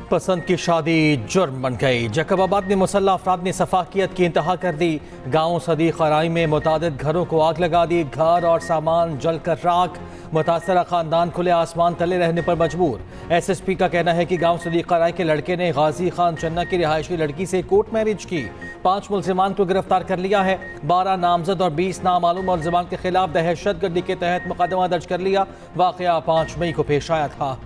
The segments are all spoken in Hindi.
पसंद की शादी जुर्म बन गई। जैकबाबाद में मुसल्लह अफराद ने सफाकियत की इंतहा कर दी। गाँव सदीक खराई में मुतादिद घरों को आग लगा दी। घर और सामान जलकर राख। मुतासरा खानदान खुले आसमान तले रहने पर मजबूर। SSP का कहना है कि गाँव सदीक खराई के लड़के ने गाजी खान चन्ना की रिहायशी लड़की से कोर्ट मैरिज की। 5 मुल्जिमान को गिरफ्तार कर लिया है। 12 नामजद और 20 नामालूम मुल्जिमान के खिलाफ दहशतगर्दी के तहत मुकदमा दर्ज कर लिया। वाक़या 5 मई को पेश आया था।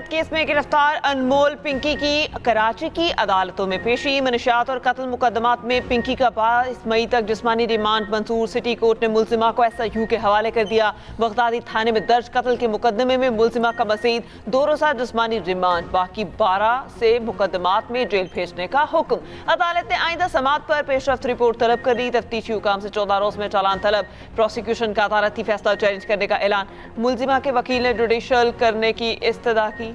केस में गिरफ्तार अनमोल पिंकी की कराची की अदालतों में पेशी। मनशियात और कत्ल मुकदमात में पिंकी का 22 मई तक जिस्मानी रिमांड मंसूर। सिटी कोर्ट ने मुल्जिमा को SIU के हवाले कर दिया। बगदादी थाने में दर्ज कत्ल के मुकदमे में मुल्जिमा का मजीद 2 रोज़ा जिस्मानी रिमांड, बाकी 12 से मुकदमात में जेल भेजने का हुक्म। अदालत ने आइंदा समात पर पेशरफ्त रिपोर्ट तलब कर दी। तफ्तीशी हुकाम से 14 रोज में चालान तलब। प्रोसिक्यूशन का अदालती फैसला चैलेंज करने का ऐलान। मुल्जिमा के वकील ने जुडिशल करने की इस्तदा की।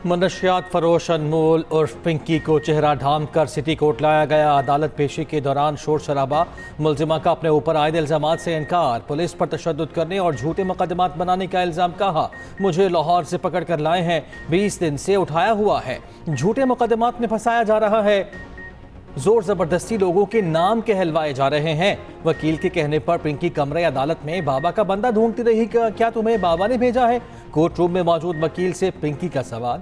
मनशियात फरोश अनमोल उर्फ पिंकी को चेहरा ढांप कर सिटी कोर्ट लाया गया। अदालत पेशी के दौरान शोर शराबा। मुल्जिमा का अपने ऊपर आयद इल्जामात से इनकार। पुलिस पर तशद्दुद करने और झूठे मुकदमात बनाने का इल्जाम। कहा, मुझे लाहौर से पकड़ कर लाए हैं, 20 दिन से उठाया हुआ है, झूठे मुकदमात में फंसाया जा रहा है, जोर जबरदस्ती लोगों के नाम कहलवाए जा रहे हैं। वकील के कहने पर पिंकी कमरे अदालत में बाबा का बंदा ढूंढती रही। क्या तुम्हें बाबा ने भेजा है? कोर्ट रूम में मौजूद वकील से पिंकी का सवाल।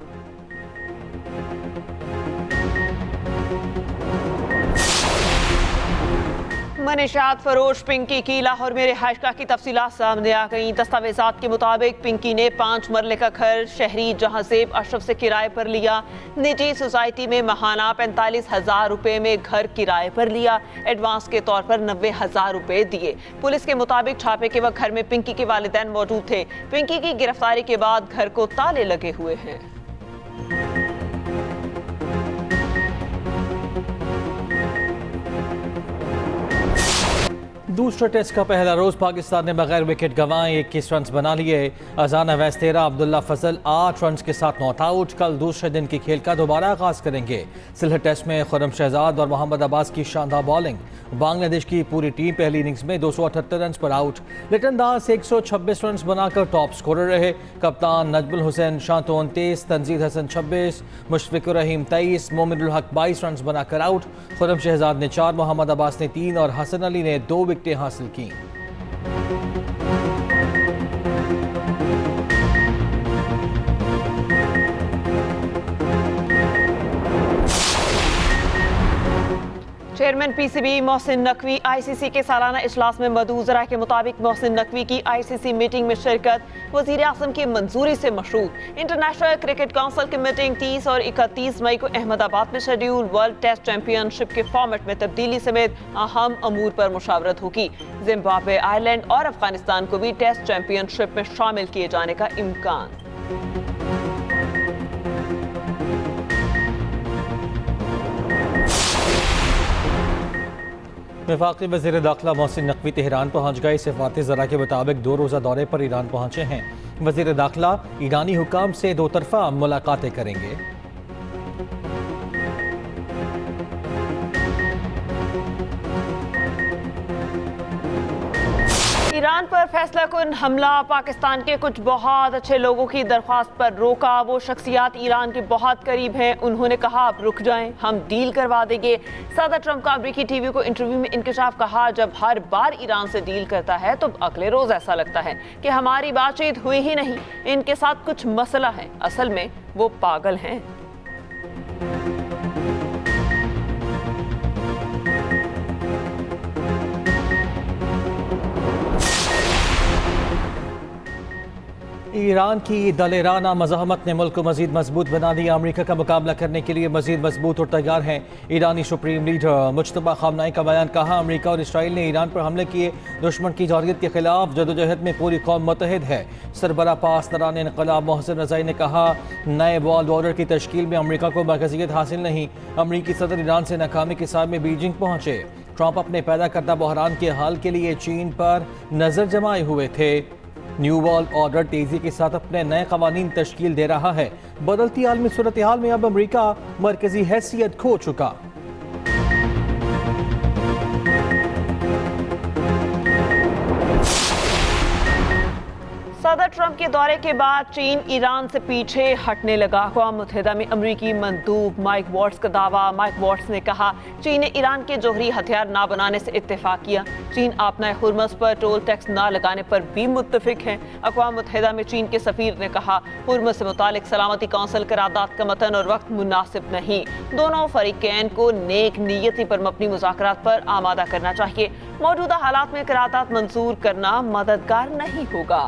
मनशियात फरोश पिंकी की लाहौर में रिहाइशगाह की तफसीलात सामने आ गई। दस्तावेजात के मुताबिक पिंकी ने 5 मरले का घर शहरी जहांजेब अशरफ से किराए पर लिया। निजी सोसाइटी में महाना 45,000 रुपए में घर किराए पर लिया। एडवांस के तौर पर 90,000 रुपए दिए। पुलिस के मुताबिक छापे के वक्त घर में पिंकी के वालिदैन मौजूद थे। पिंकी की गिरफ्तारी के बाद घर को ताले लगे हुए हैं। दूसरे टेस्ट का पहला रोज पाकिस्तान ने बगैर विकेट गंवाए 21 रन बना लिए। अजान अवैस 13, अब्दुल्ला फजल 8 रन के साथ नॉट आउट। कल दूसरे दिन की खेल का दोबारा आगाज करेंगे। सिलहट टेस्ट में खुर्रम शहजाद और मोहम्मद अब्बास की शानदार बॉलिंग। बांग्लादेश की पूरी टीम पहली इनिंग्स में 278 रन पर आउट। लिटन दास 126 रन बनाकर टॉप स्कोरर रहे। कप्तान नजमुल हुसैन शांतो 29, तंजीद हसन 26, मुशफिकुर रहीम 23, मोमिनुल हक 22 रन बनाकर आउट। खुर्रम शहजाद ने 4, मोहम्मद अब्बास ने 3 और हसन अली ने 2 विकेटें हासिल की। Chairman PCB Mohsin Naqvi ICC के सालाना इजलास में मौजूद। ज़राए के मुताबिक मोहसिन नकवी की ICC मीटिंग में शिरकत वज़ीर आज़म की मंजूरी से मशरूत। इंटरनेशनल क्रिकेट काउंसिल की मीटिंग 30 और 31 मई को अहमदाबाद में शेड्यूल। वर्ल्ड टेस्ट चैंपियनशिप के फॉर्मेट में तब्दीली समेत अहम अमूर पर मुशावरत होगी। जिम्बाब्वे, आयरलैंड और अफगानिस्तान को भी टेस्ट चैंपियनशिप में शामिल किए जाने का इम्कान। वफाकी वज़ीर दाखिला मोहसिन नकवी तेहरान पहुँच गए। सफारती ज़रा के मुताबिक 2 रोज़ा दौरे पर ईरान पहुँचे हैं। वज़ीर दाखिला ईरानी हुकाम से 2 तरफ़ा मुलाकातें करेंगे। ईरान पर फैसला कुन हमला। पाकिस्तान के कुछ बहुत अच्छे लोगों की दरख्वास्त पर रोका। वो शख्सियात ईरान के बहुत करीब हैं। उन्होंने कहा, आप रुक जाएं, हम डील करवा देंगे। सदर ट्रंप का अमरीकी टीवी को इंटरव्यू में इंकशाफ। कहा, जब हर बार ईरान से डील करता है तो अगले रोज ऐसा लगता है कि हमारी बातचीत हुई ही नहीं, इनके साथ कुछ मसला है। असल में वो पागल हैं। ईरान की दलेराना मज़ाहमत ने मुल्क को मज़ीद मजबूत बना दिया। अमरीका का मुकाबला करने के लिए मज़ीद मजबूत और तैयार हैं। ईरानी सुप्रीम लीडर मुज्तबा खामनाई का बयान। कहा, अमरीका और इसराइल ने ईरान पर हमले किए। दुश्मन की जारहियत के खिलाफ जदोजहद में पूरी कौम मुत्तहिद है। सरबरा पासदारान इनक़लाब मोहसिन रज़ाई ने कहा, नए वर्ल्ड ऑर्डर की तश्कील में अमरीका को मरकज़ियत हासिल नहीं। अमरीकी सदर ईरान से नाकामी के साथ में बीजिंग पहुँचे। ट्रंप अपने पैदा करदा बहरान के हल के लिए चीन पर नज़र जमाए हुए थे। न्यू वर्ल्ड ऑर्डर तेजी के साथ अपने नए कवानीन तश्कील दे रहा है। बदलती आलमी सूरत हाल में अब अमरीका मरकजी हैसियत खो चुका। सदर ट्रंप के दौरे के बाद चीन ईरान से पीछे हटने लगा। अक़वाम मुत्तहिदा में अमरीकी मंदूब माइक वॉट्स का दावा। माइक वॉट्स ने कहा, चीन ने ईरान के जौहरी हथियार ना बनाने से इत्तेफाक किया। चीन आपना हुर्मस पर टोल टैक्स ना लगाने पर भी मुत्तफिक है। अक़वाम मुत्तहिदा में चीन के सफ़ीर ने कहा, हुर्मस से मुतालिक सलामती कौंसिल करारदाद का मतन और वक्त मुनासिब नहीं। दोनों फरीकैन को नेक नीयती पर मबनी मुज़ाकरात पर आमादा करना चाहिए। मौजूदा हालात में करारदाद मंजूर करना मददगार नहीं होगा।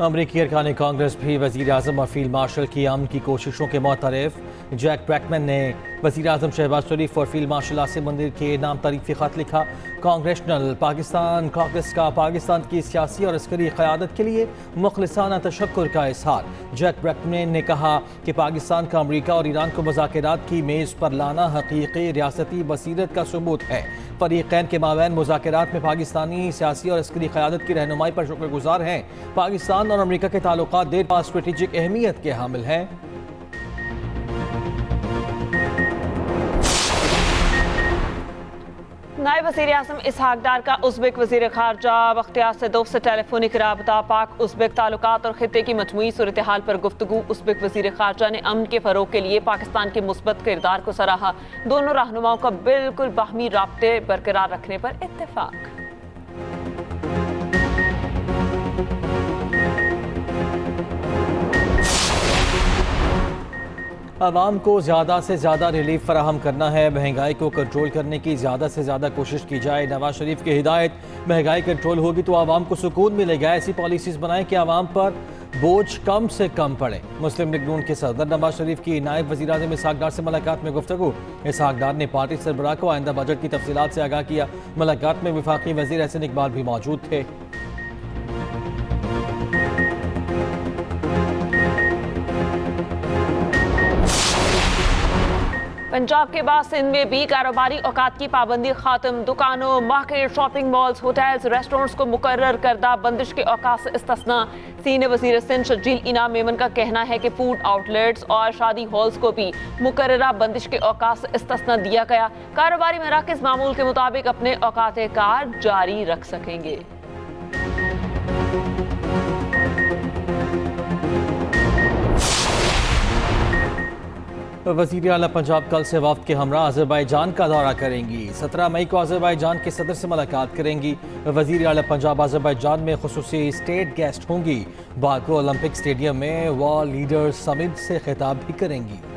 अमरीकी अरकान कांग्रेस भी वज़ीर आज़म और फील्ड मार्शल की अमन की कोशिशों के मुतरफ। जैक ब्रैकमैन ने वज़ीर आज़म शहबाज शरीफ और फील्ड मार्शल आसिम मंदिर के नाम तारीफ़ी ख़त लिखा। कांग्रेशनल पाकिस्तान कांग्रेस का पाकिस्तान की सियासी और अस्करी क़यादत के लिए मुखलिसाना तशक्कुर का इज़हार। जैक ब्रैकमैन ने कहा कि पाकिस्तान का अमरीका और ईरान को मुज़ाकरात की मेज़ पर लाना हकीकी रियासती बसीरत का सबूत है। फरीक़ैन के माबैन मुज़ाकरात में पाकिस्तानी सियासी और अस्करी क़यादत की रहनुमाई पर शुक्रगुजार हैं। पाकिस्तान और अमरीका के ताल्लुकात देर पा स्ट्रेटेजिक अहमियत के हामिल हैं। नायब वज़ीर आज़म इसहाक डार का उज़्बेक वज़ीर ख़ारजा बख्तियार सदौफ से टेलीफोनिक राबता। पाक उज़्बेक ताल्लुकात और खित्ते की मजमूई सूरत हाल पर गुफ्तगू। उज़्बेक वज़ीर ख़ारजा ने अमन के फ़रोग़ के लिए पाकिस्तान के मुस्बत किरदार को सराहा। दोनों रहनुमाओं का बिल्कुल बाहमी राब्ते बरकरार रखने पर इत्तेफाक। आवाम को ज़्यादा से ज़्यादा रिलीफ फराहम करना है। महंगाई को कंट्रोल करने की ज़्यादा से ज़्यादा कोशिश की जाए। नवाज शरीफ की हिदायत, महंगाई कंट्रोल होगी तो आवाम को सुकून मिलेगा। ऐसी पॉलिसीज़ बनाएं कि आवाम पर बोझ कम से कम पड़े। मुस्लिम लीग नून के सदर नवाज शरीफ की नायब वज़ीर आज़म इसहाक डार से मुलाकात में गुफ्तगू। इसहाक डार ने पार्टी सरबराह को आइंदा बजट की तफसीलात से आगाह किया। मुलाकात में वफाकी वज़ीर एहसन इकबाल भी मौजूद थे। पंजाब के बाद सिंध में भी कारोबारी औकात की पाबंदी खात्म। दुकानों, market, shopping malls, hotels, restaurants को मुकर्रर करदा बंदिश के औकात से इस्तिस्ना। सीनियर वज़ीर सिंध शर्जील इनाम मेमन का कहना है कि फूड आउटलेट्स और शादी हॉल्स को भी मुकर्ररा बंदिश के औकात से इस्तिस्ना दिया गया। कारोबारी मराकज़ मामूल के मुताबिक अपने औकात कार जारी रख सकेंगे। वज़ीर आला पंजाब कल से वफ़द के हमरा अज़रबैजान का दौरा करेंगी। 17 मई को अज़रबैजान के सदर से मुलाकात करेंगी। वज़ीर आला पंजाब अज़रबैजान में खुसूसी स्टेट गेस्ट होंगी। बाकू ओलंपिक स्टेडियम में वर्ल्ड लीडर्स समिट से खिताब भी करेंगी।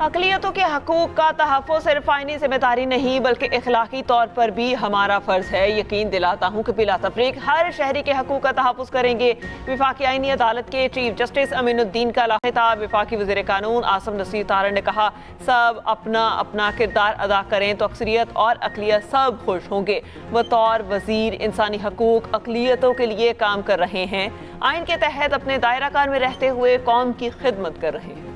अक़लियतों के हकूक़ का तहफ़्फ़ुज़ सिर्फ आईनी ज़िम्मेदारी नहीं बल्कि इखलाकी तौर पर भी हमारा फ़र्ज़ है। यकीन दिलाता हूँ कि बिला तफ़रीक़ हर शहरी के हकूक़ का तहफ़्फ़ुज़ करेंगे। वफ़ाक़ी आईनी अदालत के चीफ जस्टिस अमीनुद्दीन का खिताब। वफ़ाक़ी वज़ीर क़ानून आसिम नसीर तारड़ ने कहा, सब अपना अपना किरदार अदा करें तो अक्सरियत और अक़लियत सब खुश होंगे। बतौर वज़ीर इंसानी हकूक़ अक़लियतों के लिए काम कर रहे हैं। आइन के तहत अपने दायरा कार में रहते हुए कौम की खिदमत कर रहे हैं।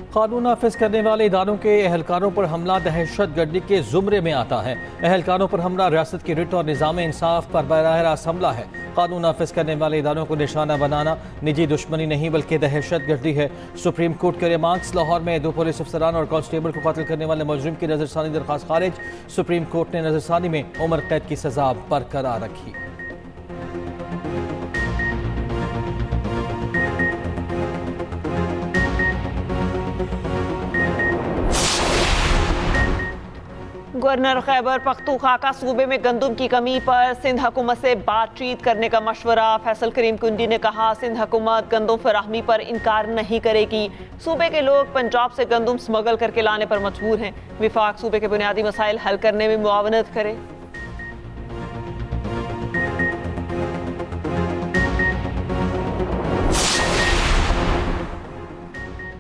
कानून नाफिज करने वाले इदारों के एहलकारों पर हमला दहशत गर्दी के जुमरे में आता है। एहलकारों पर हमला रियासत की रिट और निज़ाम इंसाफ पर बराह रास्त हमला है। कानून नाफिज करने वाले इदारों को निशाना बनाना निजी दुश्मनी नहीं बल्कि दहशत गर्दी है। सुप्रीम कोर्ट के रिमार्क्स। लाहौर में 2 पुलिस अफसरान और कांस्टेबल को कत्ल करने वाले मुजरिम की नजरसानी दरख्वास्त खारिज। सुप्रीम कोर्ट ने नजरसानी में उम्र कैद की सजा बरकरार रखी। गवर्नर खैबर पख्तूनख्वा का सूबे में गंदम की कमी पर सिंध हुकूमत से बातचीत करने का मशवरा। फैसल करीम कुंडी ने कहा, सिंध हुकूमत गंदम फराहमी पर इनकार नहीं करेगी। सूबे के लोग पंजाब से गंदम स्मगल करके लाने पर मजबूर हैं। विफाक सूबे के बुनियादी मसाइल हल करने में मुआवनत करे।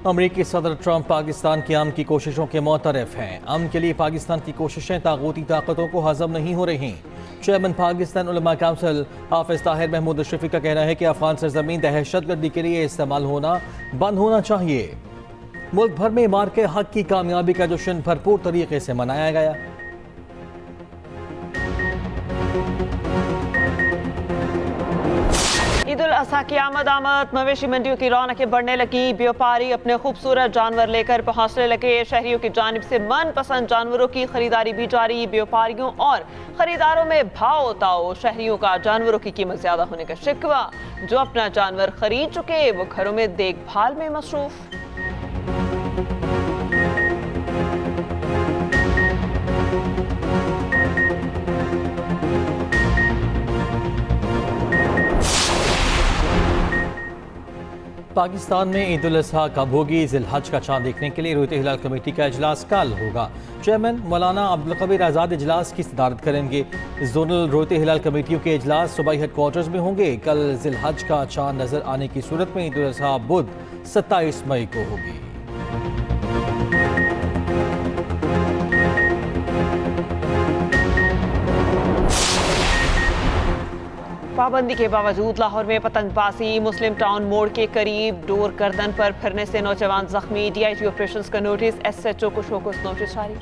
अमरीकी सदर ट्रंप पाकिस्तान की अमन की कोशिशों के मुतरफ हैं। अमन के लिए पाकिस्तान की कोशिशें तागूती ताकतों को हजम नहीं हो रही। चेयरमैन पाकिस्तान उलमा काउंसिल हाफिज ताहिर महमूद अशरफी का कहना है कि अफगान सरजमीन दहशतगर्दी के लिए इस्तेमाल होना बंद होना चाहिए। मुल्क भर में मार्के हक की कामयाबी का जश्न भरपूर तरीके से मनाया गया। ईद उल अज़हा की आमद मवेशी मंडियों की रौनकें बढ़ने लगी। व्यापारी अपने खूबसूरत जानवर लेकर पहुंचने लगे। शहरियों की जानिब से मनपसंद जानवरों की खरीदारी भी जारी। व्यापारियों और खरीदारों में भाव ताओ। शहरियों का जानवरों की कीमत ज्यादा होने का शिकवा। जो अपना जानवर खरीद चुके वो घरों में देखभाल में मसरूफ। पाकिस्तान में ईद उल अज़हा कब होगी? ज़िलहज का चांद देखने के लिए रोते हिलाल कमेटी का इजलास कल होगा। चेयरमैन मौलाना अब्दुल कबीर आज़ाद इजलास की सदारत करेंगे। जोनल रोते हिलाल कमेटियों के इजलास सूबाई हेडक्वार्टर्स में होंगे। कल ज़िलहज का चांद नजर आने की सूरत में ईद उल अज़हा बुध 27 मई को होगी। पाबंदी के बावजूद लाहौर में पतंगबाजी। मुस्लिम टाउन मोड़ के करीब डोर गर्दन पर फिरने से नौजवान जख्मी। डीआईजी ऑपरेशंस का नोटिस। एसएचओ को शोकस नोटिस जारी।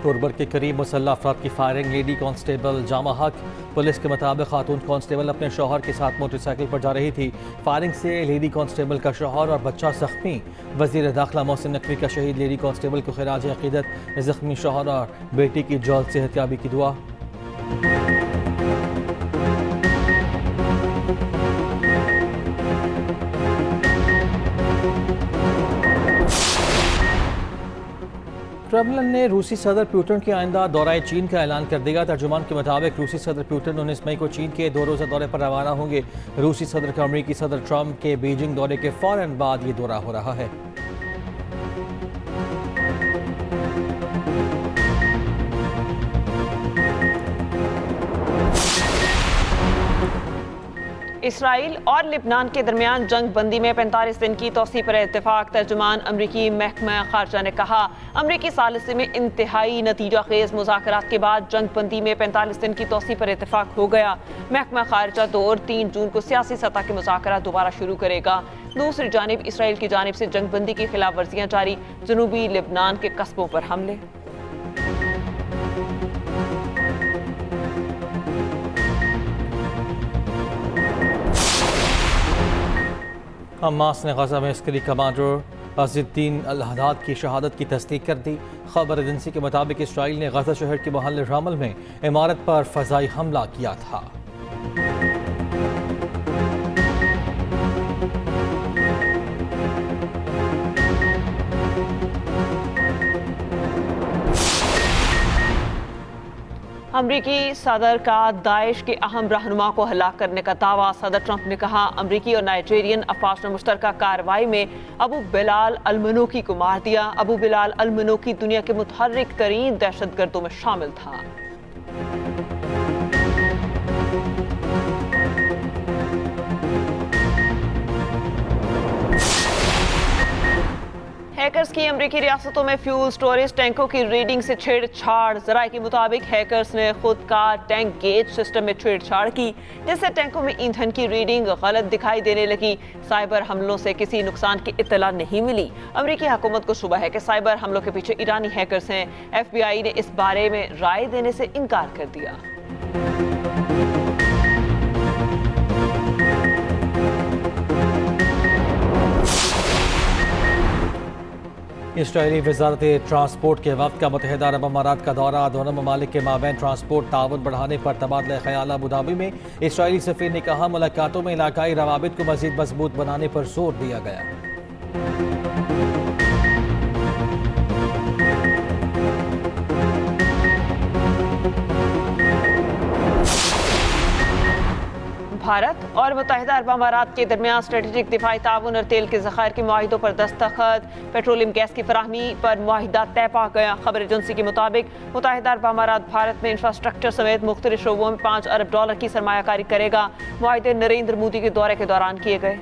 टोरबर के करीब मुसल्लह अफराद की फायरिंग। लेडी कांस्टेबल जामा हक। पुलिस के मुताबिक खातून कांस्टेबल अपने शौहर के साथ मोटरसाइकिल पर जा रही थी। फायरिंग से लेडी कांस्टेबल का शौहर और बच्चा जख्मी। वजीर दाखिला मोहसिन नकवी का शहीद लेडी कांस्टेबल को खिराज अकीदत। जख्मी शौहर और बेटी की जल्द सेहतयाबी की दुआ। क्रेमलिन ने रूसी सदर पुतिन के आइंदा दौरे चीन का ऐलान कर दिया। तर्जुमान के मुताबिक रूसी सदर पुतिन 19 मई को चीन के 2 रोज़ा दौरे पर रवाना होंगे। रूसी सदर का अमरीकी सदर ट्रंप के बीजिंग दौरे के फौरन बाद ये दौरा हो रहा है। इसराइल और लिबनान के दरमियान जंग बंदी में 45 दिन की तोसी पर इत्तेफाक। तर्जुमान अमरीकी महकमा खारजा ने कहा, अमरीकी सालिसी में इंतहाई नतीजा खेज मुज़ाकरात के बाद जंग बंदी में 45 दिन की तोसी पर इत्तेफाक हो गया। महकमा खारजा 2 और 3 जून को सियासी सतह के मुज़ाकरात दोबारा शुरू करेगा। दूसरी जानिब इसराइल की जानिब से जंग बंदी की खिलाफ वर्जियाँ जारी। जनूबी लिबनान के कस्बों पर हमले। हमास ने गजा में अस्करी कमांडर अज़ीज़ुद्दीन अल-हद्दाद की शहादत की तस्दीक कर दी। खबर एजेंसी के मुताबिक इसराइल ने गजा शहर के मोहल्ले रामल में इमारत पर फ़ज़ाई हमला किया था। अमरीकी सदर का दाइश के अहम रहनुमा को हलाक करने का दावा। सदर ट्रंप ने कहा, अमरीकी और नाइजीरियन अफवाज ने मुश्तरका कार्रवाई में अबू बिलाल अल-मनूकी को मार दिया। अबू बिलाल अल-मनूकी दुनिया के मुतहर्रिक तरीन दहशतगर्दों में शामिल था। हैकर्स की अमरीकी रियासतों में फ्यूल स्टोरेज टैंकों की रीडिंग से छेड़छाड़। जराये के मुताबिक हैकर्स ने खुद का टैंक गेज सिस्टम में छेड़छाड़ की, जिससे टैंकों में ईंधन की रीडिंग गलत दिखाई देने लगी। साइबर हमलों से किसी नुकसान की इत्तला नहीं मिली। अमरीकी हुकूमत को शुबा है कि साइबर हमलों के पीछे ईरानी हैकर्स हैं। FBI ने इस बारे में राय देने से इनकार कर दिया। इसराइली वजारत ट्रांसपोर्ट के वक्त का मुत्तहिदा अरब अमारात का दौरा। दोनों ममालिक के माबैन ट्रांसपोर्ट ताउन बढ़ाने पर तबादला ख्याल अबू धाबी में। इसराइली सफीर ने कहा, मुलाकातों में इलाकाई रवाबित को मजीद मजबूत बनाने पर जोर दिया गया। भारत और मुत्तहिदा अरब अमारात के दरमियान स्ट्रेटेजिक दिफाई ताउन और तेल के ज़खायर के मुआहिदों पर दस्तखत। पेट्रोलियम गैस की फराहमी पर मुआहिदा तय पा गया। खबर एजेंसी के मुताबिक मुत्तहिदा अरब अमारात भारत में इंफ्रास्ट्रक्चर समेत मुख्तलिफ शोबों में $5 अरब की सरमायाकारी करेगा। मुआहिदे नरेंद्र मोदी के दौरे के दौरान किए गए।